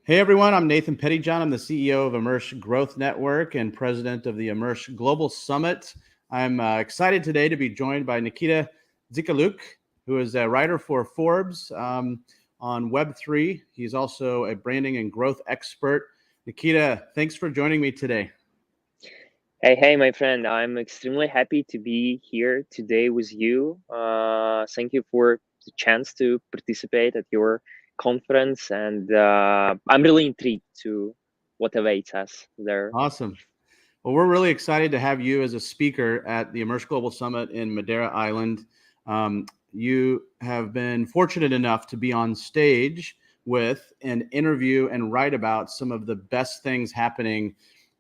Hey everyone, I'm Nathan Pettyjohn. I'm the CEO of Immerse Growth Network and president of the Immerse Global Summit. I'm excited today to be joined by Nikita Cikaluk, who is a writer for Forbes on Web3. He's also a branding and growth expert. Nikita, thanks for joining me today. Hey, my friend. I'm extremely happy to be here today with you. Thank you for the chance to participate at your conference, and I'm really intrigued to what awaits us there. Awesome. Well, we're really excited to have you as a speaker at the Immerse Global Summit in Madeira Island. You have been fortunate enough to be on stage with and interview and write about some of the best things happening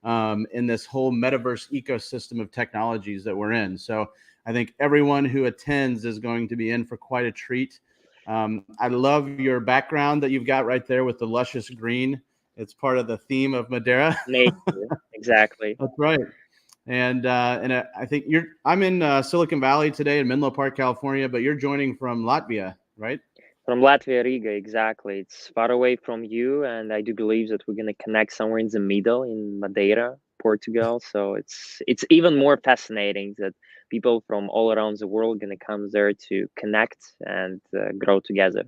in this whole metaverse ecosystem of technologies that we're in. So I think everyone who attends is going to be in for quite a treat. I love your background that you've got right there with the luscious green. It's part of the theme of Madeira. Nature, exactly. That's right. And I think I'm in Silicon Valley today in Menlo Park, California, but you're joining from Latvia, right? From Latvia, Riga, exactly. It's far away from you, and I do believe that we're gonna connect somewhere in the middle in Madeira, Portugal. So it's even more fascinating that people from all around the world gonna come there to connect and grow together.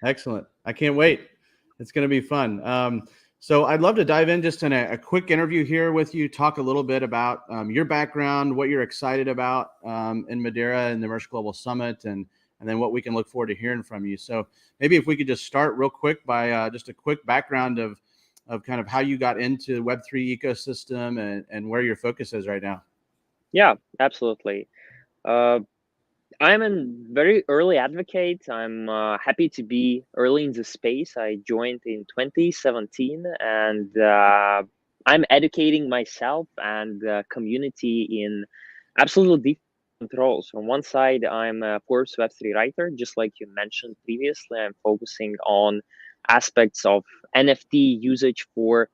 Excellent. I can't wait. It's going to be fun. So I'd love to dive in just in a quick interview here with you, talk a little bit about your background, what you're excited about in Madeira and the Immerse Global Summit, and then what we can look forward to hearing from you. So maybe if we could just start real quick by just a quick background of kind of how you got into the Web3 ecosystem and where your focus is right now. Yeah, absolutely. Uh, I'm a very early advocate. I'm happy to be early in the space. I joined in 2017, and I'm educating myself and community in absolutely different roles. On one side, I'm a Forbes Web3 writer, just like you mentioned previously. I'm focusing on aspects of NFT usage for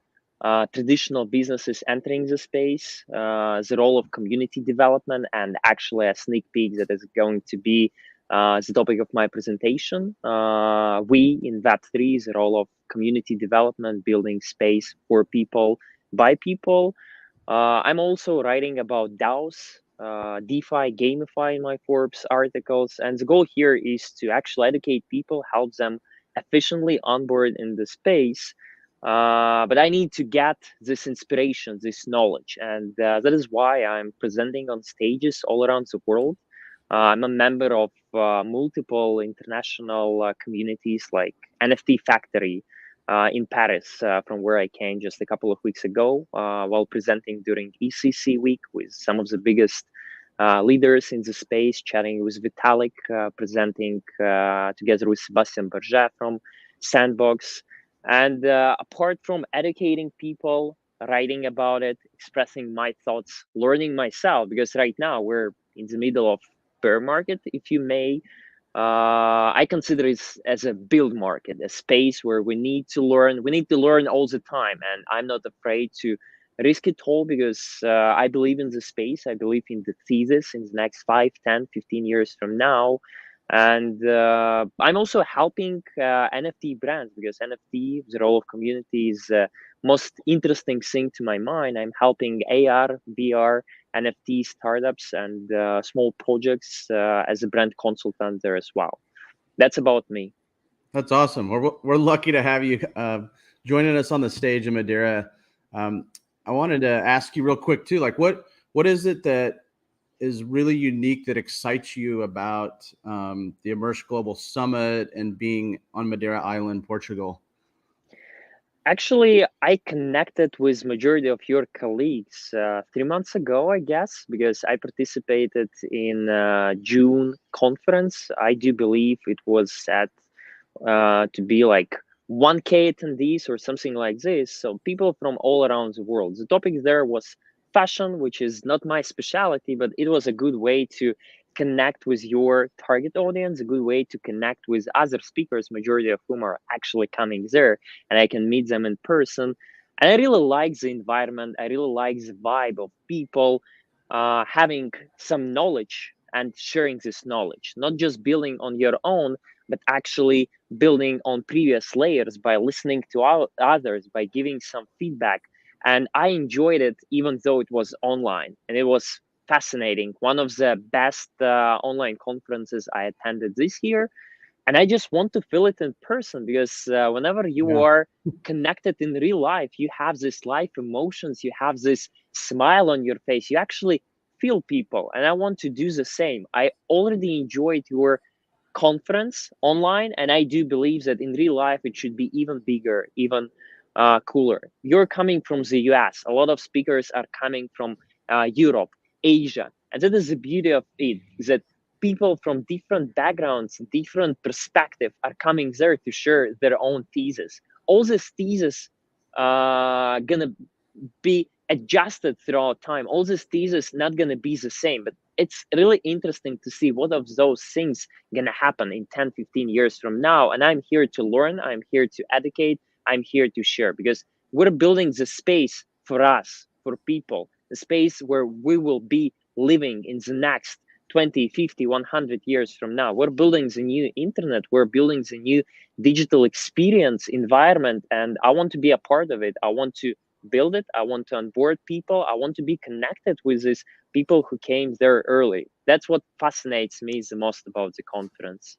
traditional businesses entering the space, the role of community development, and actually a sneak peek that is going to be the topic of my presentation. We in Web3, the role of community development, building space for people by people. I'm also writing about DAOs, DeFi, gamify in my Forbes articles, and the goal here is to actually educate people, help them efficiently onboard in the space. But I need to get this inspiration, this knowledge, and that is why I'm presenting on stages all around the world. I'm a member of multiple international communities like NFT Factory, in Paris, from where I came just a couple of weeks ago, while presenting during ECC week with some of the biggest leaders in the space, chatting with Vitalik, presenting together with Sebastian Berger from Sandbox. And apart from educating people, writing about it, expressing my thoughts, learning myself, because right now we're in the middle of bear market, if you may, I consider it as a build market, a space where we need to learn. We need to learn all the time, and I'm not afraid to risk it all because I believe in the space. I believe in the thesis in the next 5, 10, 15 years from now. And I'm also helping NFT brands because NFT, the role of community, is most interesting thing to my mind. I'm helping AR, VR, NFT startups and small projects as a brand consultant there as well. That's about me. That's awesome. We're lucky to have you joining us on the stage in Madeira. I wanted to ask you real quick too, like what is it that is really unique that excites you about the Immerse Global Summit and being on Madeira Island, Portugal? Actually, I connected with majority of your colleagues 3 months ago, I guess, because I participated in June conference. I do believe it was set to be like 1K attendees or something like this. So people from all around the world. The topic there was fashion, which is not my specialty, but it was a good way to connect with your target audience, a good way to connect with other speakers, majority of whom are actually coming there, and I can meet them in person. And I really like the environment. I really like the vibe of people having some knowledge and sharing this knowledge, not just building on your own, but actually building on previous layers by listening to others, by giving some feedback. And I enjoyed it, even though it was online, and it was fascinating. One of the best online conferences I attended this year, and I just want to feel it in person, because whenever you Yeah. are connected in real life, you have this life emotions, you have this smile on your face, you actually feel people, and I want to do the same. I already enjoyed your conference online, and I do believe that in real life it should be even bigger, even cooler. You're coming from the US, a lot of speakers are coming from Europe, Asia, and that is the beauty of it, is that people from different backgrounds, different perspective are coming there to share their own thesis. All these theses gonna be adjusted throughout time. All these theses not gonna be the same, but it's really interesting to see what of those things gonna happen in 10, 15 years from now. And I'm here to learn, I'm here to educate, I'm here to share, because we're building the space for us, for people, the space where we will be living in the next 20, 50, 100 years from now. We're building the new internet, we're building the new digital experience environment, and I want to be a part of it. I want to build it, I want to onboard people, I want to be connected with these people who came there early. That's what fascinates me the most about the conference.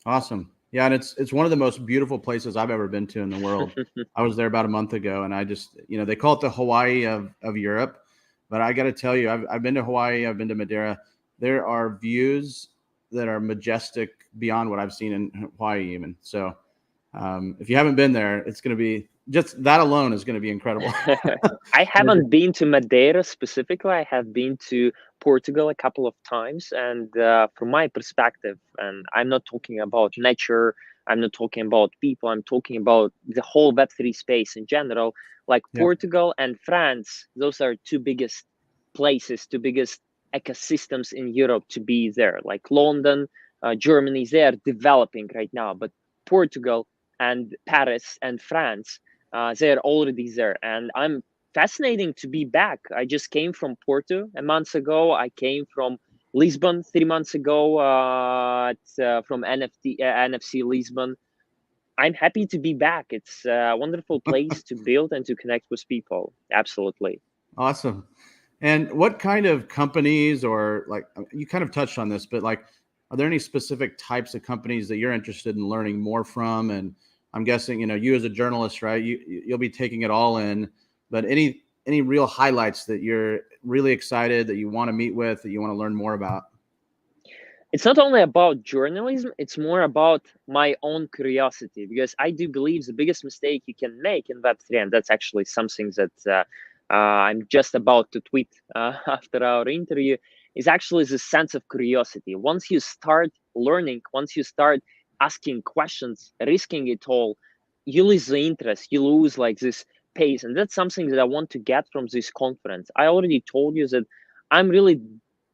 Awesome. Yeah, and it's one of the most beautiful places I've ever been to in the world. I was there about a month ago, and I just, they call it the Hawaii of Europe, but I got to tell you, I've been to Hawaii, I've been to Madeira. There are views that are majestic beyond what I've seen in Hawaii even. So if you haven't been there, it's going to be, just that alone is going to be incredible. I haven't been to Madeira specifically. I have been to Portugal a couple of times, and from my perspective, and I'm not talking about nature, I'm not talking about people, I'm talking about the whole Web3 space in general. Like Yeah. Portugal and France, those are two biggest places, two biggest ecosystems in Europe to be there. Like London, Germany, they are developing right now, but Portugal and Paris and France, they're already there, and I'm fascinating to be back. I just came from Porto a month ago. I came from Lisbon 3 months ago, from NFC Lisbon. I'm happy to be back. It's a wonderful place to build and to connect with people. Absolutely. Awesome. And what kind of companies, or like, you kind of touched on this, but like, are there any specific types of companies that you're interested in learning more from? And I'm guessing, you as a journalist, right, you'll be taking it all in, but any real highlights that you're really excited that you want to meet with, that you want to learn more about? It's not only about journalism, it's more about my own curiosity, because I do believe the biggest mistake you can make in Web3, and that's actually something that I'm just about to tweet after our interview, is actually the sense of curiosity. Once you start learning, once you start asking questions, risking it all, you lose the interest, you lose like this pace. And that's something that I want to get from this conference. I already told you that I'm really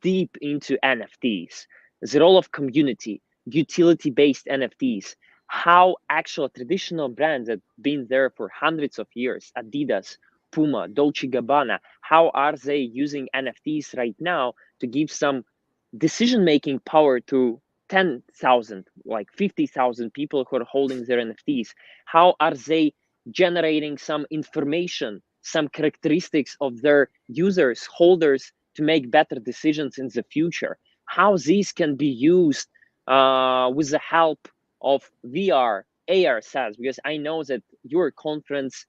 deep into NFTs, the role of community, utility-based NFTs, how actual traditional brands that have been there for hundreds of years, Adidas, Puma, Dolce Gabbana, how are they using NFTs right now to give some decision-making power to 10,000, like 50,000 people who are holding their NFTs? How are they generating some information, some characteristics of their users, holders, to make better decisions in the future? How these can be used with the help of VR, AR SaaS, because I know that your conference,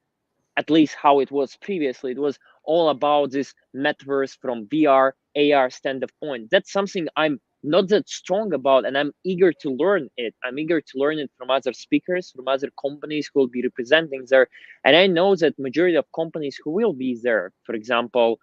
at least how it was previously, it was all about this metaverse from VR, AR standpoint. That's something I'm not that strong about, and I'm eager to learn it. I'm eager to learn it from other speakers, from other companies who will be representing there. And I know that majority of companies who will be there, for example,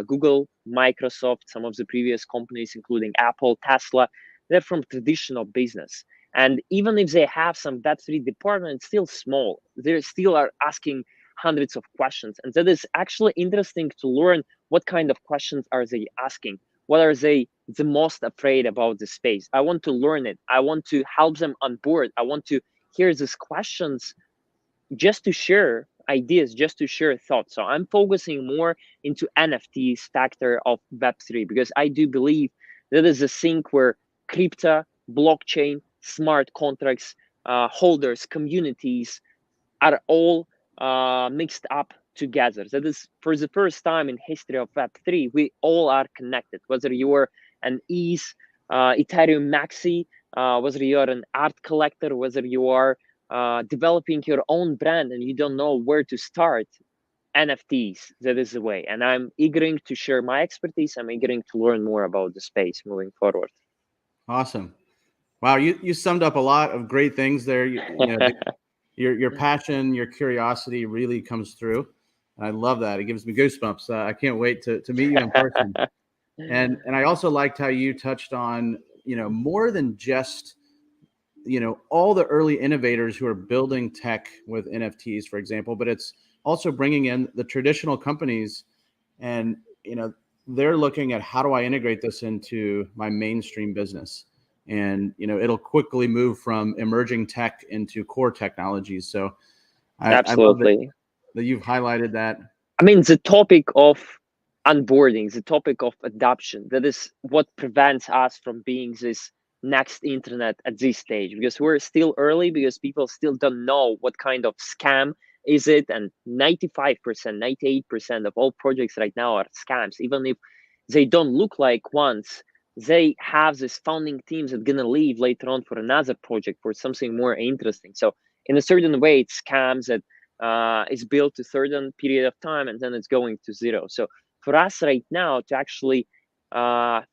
Google, Microsoft, some of the previous companies, including Apple, Tesla, they're from traditional business. And even if they have some Web3 department, it's still small. They still are asking hundreds of questions. And that is actually interesting to learn what kind of questions are they asking. What are they the most afraid about the space? I want to learn it. I want to help them on board. I want to hear these questions just to share ideas, just to share thoughts. So I'm focusing more into NFTs factor of Web3, because I do believe that is a thing where crypto, blockchain, smart contracts holders, communities are all mixed up together. That is, for the first time in history of Web3, we all are connected. Whether you're an Ethereum maxi, whether you're an art collector, whether you are developing your own brand and you don't know where to start, NFTs, that is the way. And I'm eager to share my expertise. I'm eager to learn more about the space moving forward. Awesome. Wow, you summed up a lot of great things there. Your passion, your curiosity really comes through. And I love that. It gives me goosebumps. I can't wait to meet you in person. And I also liked how you touched on, more than just, all the early innovators who are building tech with NFTs, for example, but it's also bringing in the traditional companies and, they're looking at how do I integrate this into my mainstream business? And, it'll quickly move from emerging tech into core technologies. So I love that you've highlighted that. I mean, the topic of onboarding, the topic of adoption, that is what prevents us from being this next internet at this stage, because we're still early, because people still don't know what kind of scam is it. And 95%, 98% of all projects right now are scams. Even if they don't look like ones, they have this founding teams that gonna leave later on for another project, for something more interesting. So in a certain way, it's scams that is built to a certain period of time and then it's going to zero. So for us right now to actually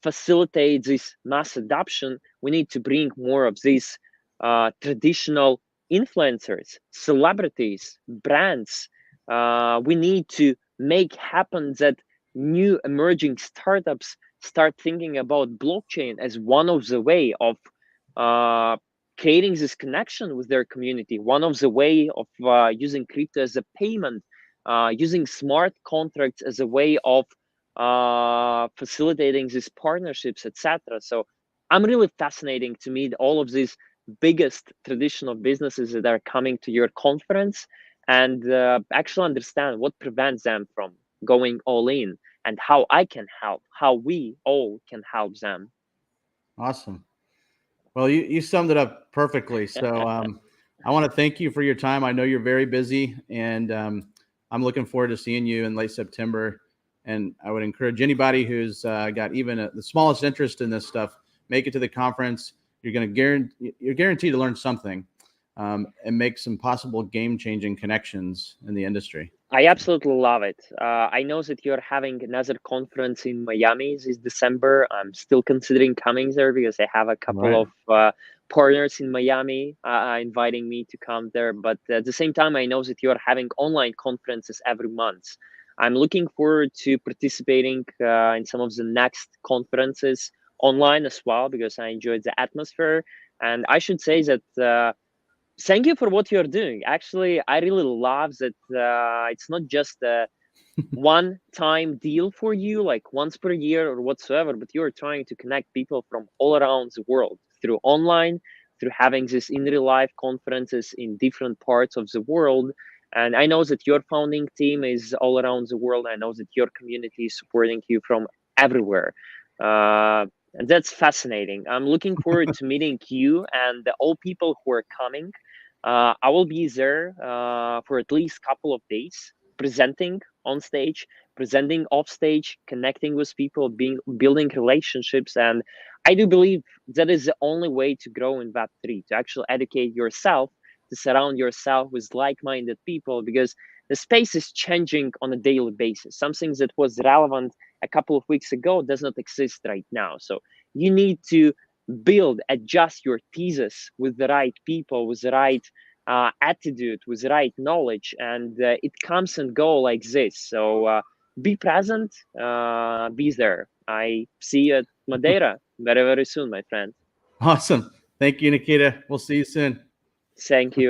facilitate this mass adoption, we need to bring more of these traditional influencers, celebrities, brands. We need to make happen that new emerging startups start thinking about blockchain as one of the way of creating this connection with their community, one of the way of using crypto as a payment, using smart contracts as a way of facilitating these partnerships, etc. So I'm really fascinating to meet all of these biggest traditional businesses that are coming to your conference and actually understand what prevents them from going all in and how I can help, how we all can help them. Awesome. Well, you summed it up perfectly. So I want to thank you for your time. I know you're very busy, and I'm looking forward to seeing you in late September. And I would encourage anybody who's got even the smallest interest in this stuff, make it to the conference. You're guaranteed to learn something and make some possible game-changing connections in the industry. I absolutely love it. I know that you're having another conference in Miami this December. I'm still considering coming there because I have a couple of partners in Miami inviting me to come there. But at the same time, I know that you're having online conferences every month. I'm looking forward to participating in some of the next conferences online as well, because I enjoyed the atmosphere. And I should say that thank you for what you're doing. Actually, I really love that it's not just a one-time deal for you, like once per year or whatsoever, but you're trying to connect people from all around the world through online, through having these in real life conferences in different parts of the world. And I know that your founding team is all around the world. I know that your community is supporting you from everywhere. And that's fascinating. I'm looking forward to meeting you and all people who are coming. I will be there for at least a couple of days, presenting on stage, presenting off stage, connecting with people, building relationships. And I do believe that is the only way to grow in Web3, to actually educate yourself, to surround yourself with like-minded people, because the space is changing on a daily basis. Something that was relevant a couple of weeks ago does not exist right now. So you need to adjust your thesis with the right people, with the right attitude, with the right knowledge, and it comes and go like this. So be present, be there. I see you at Madeira very, very soon, my friend. Awesome. Thank you, Nikita. We'll see you soon. Thank you.